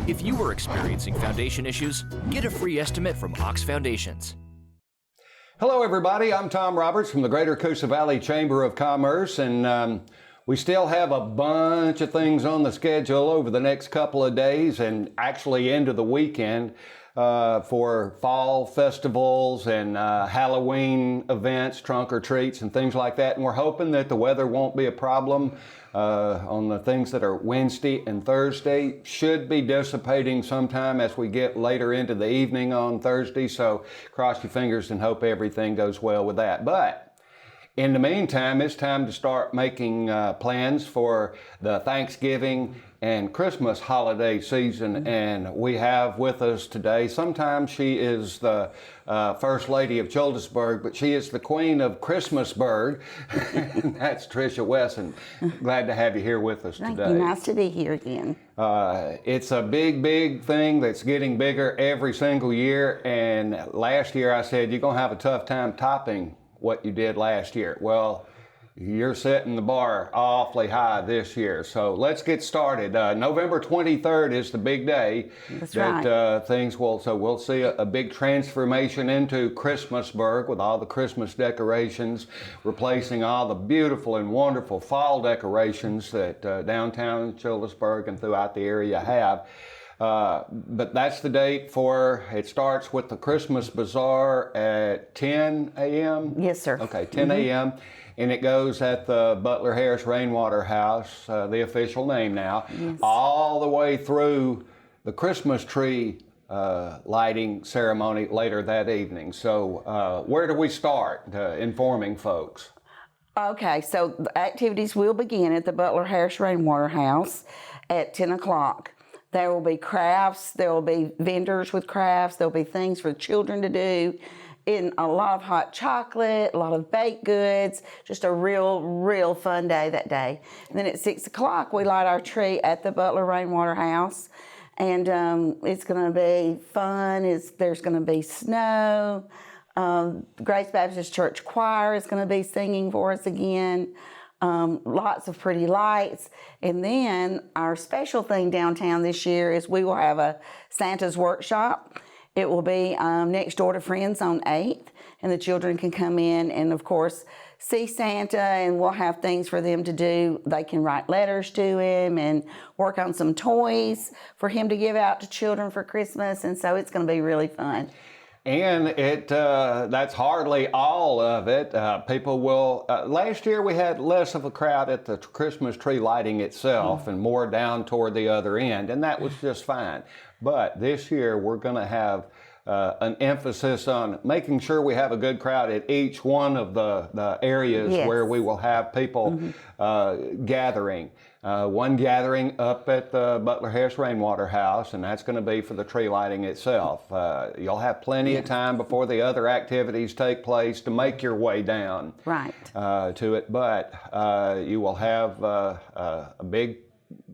If you are experiencing foundation issues, get a free estimate from Ox Foundations. Hello, everybody. I'm Tom Roberts from the Greater Coosa Valley Chamber of Commerce, and we still have a bunch of things on the schedule over the next couple of days and actually into the weekend for fall festivals and Halloween events, trunk or treats and things like that. And we're hoping that the weather won't be a problem on the things that are Wednesday and Thursday. Should be dissipating sometime as we get later into the evening on Thursday. So cross your fingers and hope everything goes well with that. But in the meantime, it's time to start making plans for the Thanksgiving and Christmas holiday season. And we have with us today, sometimes she is the First Lady of Childersburg, but she is the Queen of Christmas-burg. That's Trisha Wesson. Glad to have you here with us today. Thank you. Nice to be here again. It's a big thing that's getting bigger every single year. And last year I said, you're going to have a tough time topping what you did last year. Well, you're setting the bar awfully high this year. So let's get started. November 23rd is the big day. That's that right. We'll see a big transformation into Christmas-burg with all the Christmas decorations, replacing all the beautiful and wonderful fall decorations that downtown Childersburg and throughout the area have. But that's the date for, it starts with the Christmas Bazaar at 10 a.m.? Yes, sir. Okay, 10 a.m. And it goes at the Butler Harris Rainwater House, the official name now, Yes. all the way through the Christmas tree lighting ceremony later that evening. So where do we start informing folks? Okay, so the activities will begin at the Butler Harris Rainwater House at 10 o'clock. There will be crafts, there will be vendors with crafts, there will be things for children to do, and a lot of hot chocolate, a lot of baked goods, just a real fun day that day. And then at 6 o'clock, we light our tree at the Butler Rainwater House, and it's going to be fun. There's going to be snow. Grace Baptist Church Choir is going to be singing for us again. Lots of pretty lights. And then our special thing downtown this year is we will have a Santa's workshop. It will be next door to Friends on 8th, and the children can come in and, of course, see Santa, and we'll have things for them to do. They can write letters to him and work on some toys for him to give out to children for Christmas, and so it's going to be really fun. And that's hardly all of it. People will, last year we had less of a crowd at the Christmas tree lighting itself and more down toward the other end, and that was just fine. But this year we're going to have an emphasis on making sure we have a good crowd at each one of the areas Yes. where we will have people gathering. One gathering up at the Butler Harris Rainwater House, and that's going to be for the tree lighting itself. You'll have plenty of time before the other activities take place to make your way down Right. to it, but you will have a big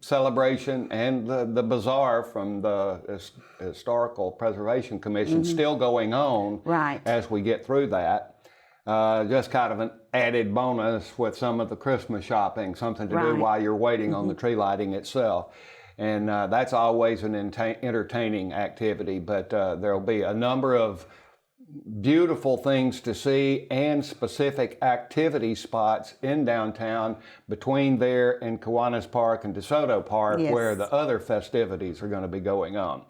celebration and the bazaar from the Historical Preservation Commission still going on Right. as we get through that. Just kind of an added bonus with some of the Christmas shopping, something to do Right. while you're waiting on the tree lighting itself. And that's always an entertaining activity, but there'll be a number of beautiful things to see and specific activity spots in downtown between there and Kiwanis Park and DeSoto Park, Yes. where the other festivities are going to be going on.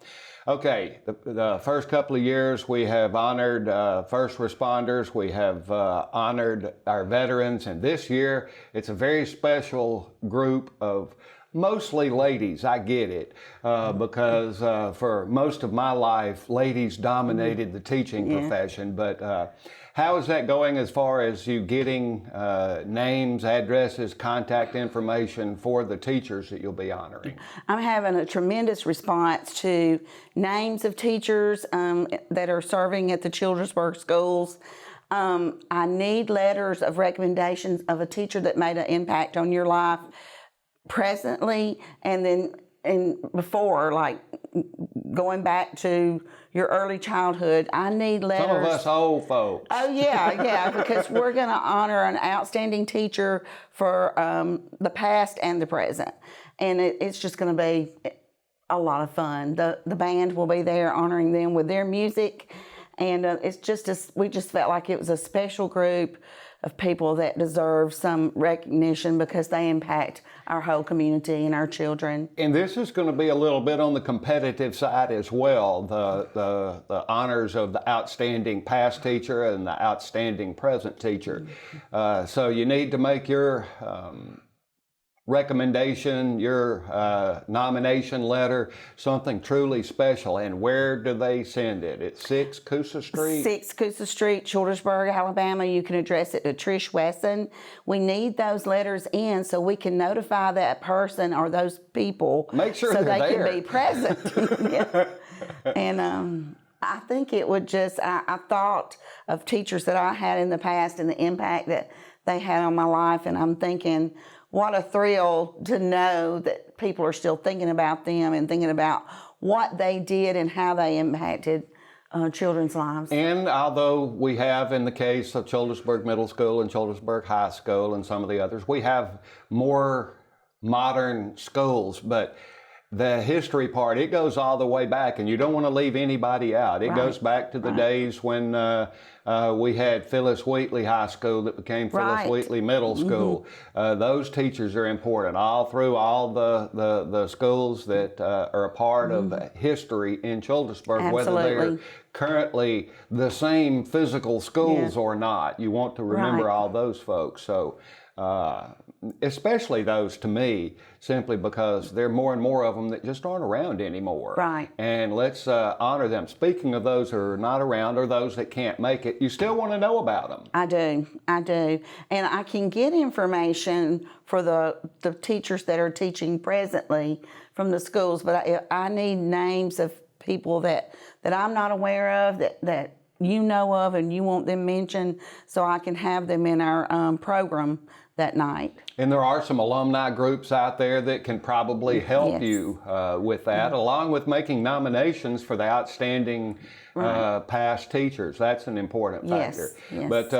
Okay, the first couple of years we have honored first responders, we have honored our veterans, and this year it's a very special group of mostly ladies. I get it, because for most of my life, ladies dominated the teaching profession. But how is that going as far as you getting names, addresses, contact information for the teachers that you'll be honoring? I'm having a tremendous response to names of teachers that are serving at the Childersburg schools. I need letters of recommendations of a teacher that made an impact on your life presently and before, like going back to your early childhood. I need letters. Some of us old folks. Oh, yeah, because we're going to honor an outstanding teacher for the past and the present. And it's just going to be a lot of fun. The band will be there honoring them with their music, and it's just we just felt like it was a special group of people that deserve some recognition because they impact our whole community and our children. And this is going to be a little bit on the competitive side as well. The honors of the outstanding past teacher and the outstanding present teacher. So you need to make your recommendation, your nomination letter, something truly special. And where do they send it? It's 6 Coosa Street? 6 Coosa Street, Childersburg, Alabama. You can address it to Trish Wesson. We need those letters in so we can notify that person or those people. Make sure so they're they there. can be present. Yeah. And I think it would just, I thought of teachers that I had in the past and the impact that they had on my life, and I'm thinking, what a thrill to know that people are still thinking about them and thinking about what they did and how they impacted children's lives. And although we have, in the case of Childersburg Middle School and Childersburg High School and some of the others, we have more modern schools, but the history part, it goes all the way back, and you don't want to leave anybody out. It goes back to the days when we had Phyllis Wheatley High School that became Phyllis Wheatley Middle School. Those teachers are important all through all the schools that are a part of history in Childersburg, whether they're currently the same physical schools or not. You want to remember all those folks. So especially those, to me, simply because there are more and more of them that just aren't around anymore. Right. And let's honor them. Speaking of those who are not around or those that can't make it, you still want to know about them. I do. And I can get information for the teachers that are teaching presently from the schools, but I need names of people that I'm not aware of, that you know of and you want them mentioned, so I can have them in our program that night. And there are some alumni groups out there that can probably help you with that, along with making nominations for the outstanding past teachers. That's an important factor. Yes. But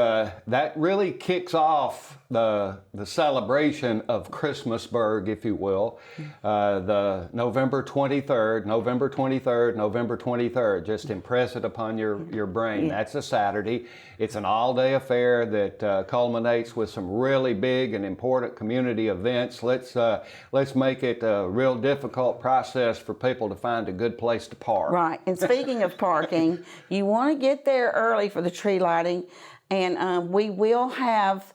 that really kicks off the celebration of Christmas-burg, if you will, the November 23rd. Just impress it upon your brain. That's a Saturday. It's an all-day affair that culminates with some really big and important community events. Let's make it a real difficult process for people to find a good place to park. Right. And speaking of parking, you want to get there early for the tree lighting, and we will have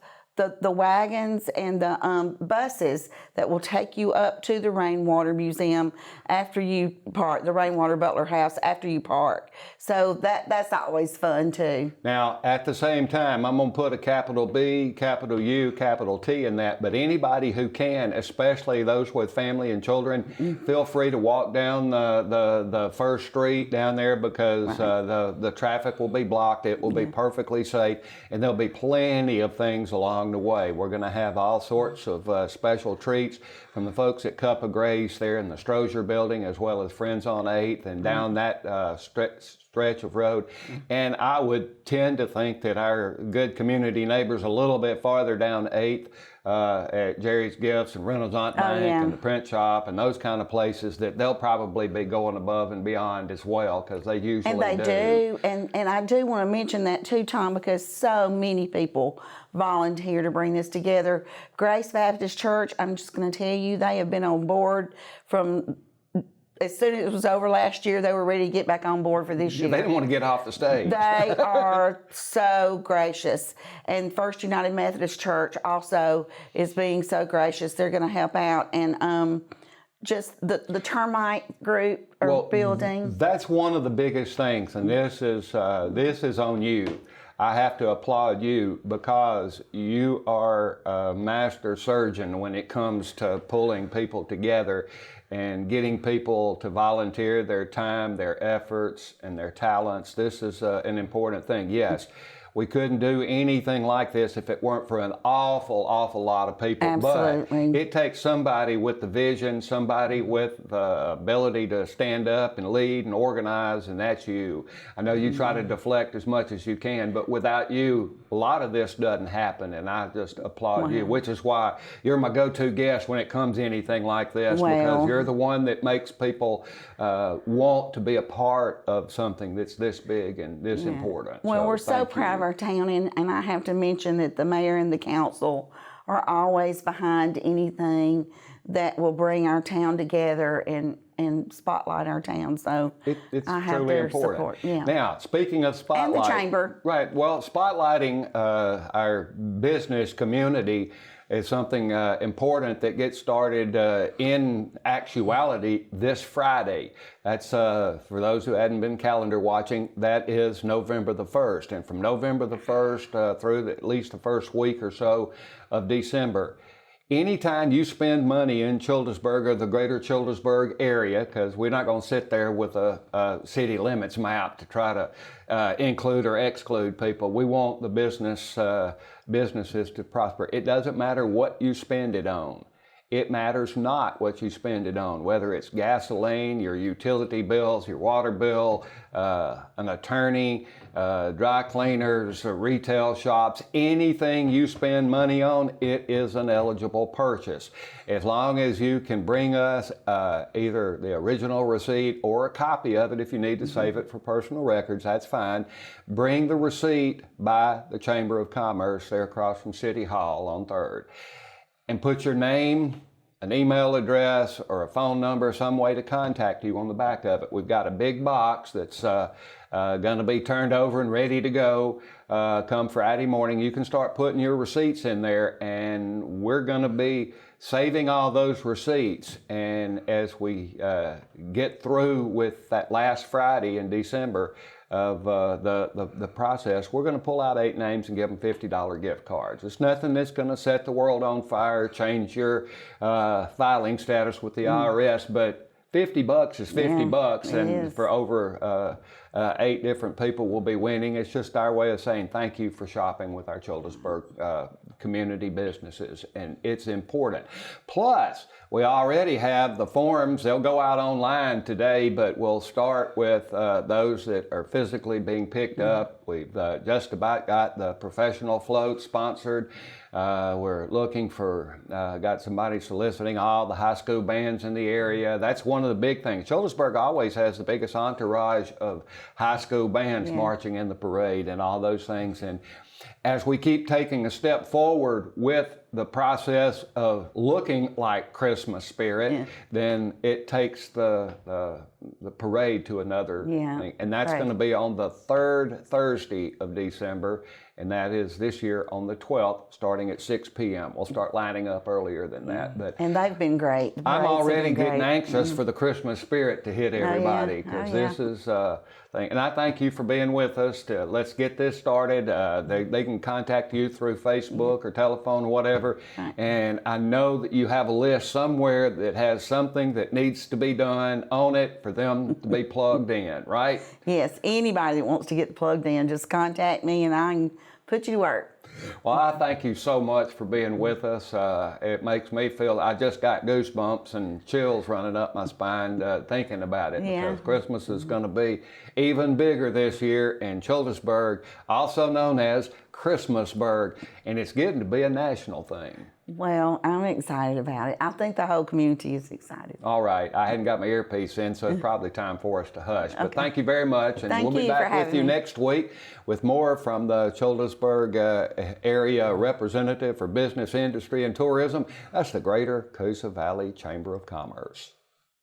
the wagons and the buses that will take you up to the Rainwater Museum after you park, the Rainwater Butler House after you park. So that's always fun too. Now, at the same time, I'm going to put a capital B, capital U, capital T in that, but anybody who can, especially those with family and children, feel free to walk down the first street down there, because the traffic will be blocked. It will be perfectly safe, and there'll be plenty of things along the way. We're going to have all sorts of special treats from the folks at Cup of Grace there in the Strozier building, as well as Friends on 8th and down that stretch of road. And I would tend to think that our good community neighbors a little bit farther down 8th at Jerry's Gifts and Reynolds Aunt Bank and the print shop and those kind of places, that they'll probably be going above and beyond as well, because they usually do. And they do. And I do want to mention that too, Tom, because so many people volunteer to bring this together. Grace Baptist Church, I'm just going to tell you, they have been on board from as soon as it was over last year. They were ready to get back on board for this year. They didn't want to get off the stage. They are so gracious. And First United Methodist Church also is being so gracious. They're going to help out. And just the termite group or building. That's one of the biggest things, and this is on you. I have to applaud you, because you are a master surgeon when it comes to pulling people together and getting people to volunteer their time, their efforts, and their talents. This is an important thing. Yes, We couldn't do anything like this if it weren't for an awful lot of people. Absolutely. But it takes somebody with the vision, somebody with the ability to stand up and lead and organize, and that's you. I know you try to deflect as much as you can, but without you, a lot of this doesn't happen, and I just applaud you, which is why you're my go-to guest when it comes to anything like this, because you're the one that makes people want to be a part of something that's this big and this important. Well, we're so proud of our town, and I have to mention that the mayor and the council are always behind anything that will bring our town together and spotlight our town. So it's I have truly their important. support. Yeah. Now, speaking of spotlight, and the chamber. Right. Well, spotlighting our business community is something important that gets started in actuality this Friday. That's, for those who hadn't been calendar watching, that is November the 1st. And from November the 1st through at least the first week or so of December, anytime you spend money in Childersburg or the greater Childersburg area, because we're not going to sit there with a city limits map to try to include or exclude people. We want the businesses to prosper. It doesn't matter what you spend it on. It matters not what you spend it on, whether it's gasoline, your utility bills, your water bill, an attorney, dry cleaners, retail shops, anything you spend money on, it is an eligible purchase. As long as you can bring us either the original receipt or a copy of it if you need to save it for personal records, that's fine. Bring the receipt by the Chamber of Commerce there across from City Hall on 3rd. And put your name, an email address, or a phone number, some way to contact you on the back of it. We've got a big box that's going to be turned over and ready to go come Friday morning. You can start putting your receipts in there, and we're going to be saving all those receipts. And as we get through with that last Friday in December of the process, we're going to pull out 8 names and give them $50 gift cards. It's nothing that's going to set the world on fire, change your filing status with the IRS, but $50 is $50, and for over 8 different people will be winning. It's just our way of saying thank you for shopping with our Childersburg community businesses, and it's important. Plus, we already have the forms. They'll go out online today, but we'll start with those that are physically being picked up. We've just about got the professional float sponsored. We're looking for, got somebody soliciting all the high school bands in the area. That's one of the big things. Childersburg always has the biggest entourage of high school bands marching in the parade and all those things. And as we keep taking a step forward with the process of looking like Christmas spirit, then it takes the parade to another thing. And that's going to be on the 3rd Thursday of December, and that is this year on the 12th, starting at 6 p.m. We'll start lining up earlier than that. But and they've been great. I'm already getting anxious for the Christmas spirit to hit everybody, because this is thing. And I thank you for being with us. Let's get this started. They can contact you through Facebook or telephone or whatever. And I know that you have a list somewhere that has something that needs to be done on it for them to be plugged in, right? Yes, anybody that wants to get plugged in, just contact me and I can put you to work. Well, I thank you so much for being with us. It makes me feel, I just got goosebumps and chills running up my spine thinking about it, because Christmas is going to be even bigger this year in Childersburg, also known as Christmas-burg, and it's getting to be a national thing. Well, I'm excited about it. I think the whole community is excited. All right. I hadn't got my earpiece in, so it's probably time for us to hush. But thank you very much, and we'll be back with you next week with more from the Childersburg area representative for business, industry, and tourism. That's the Greater Coosa Valley Chamber of Commerce.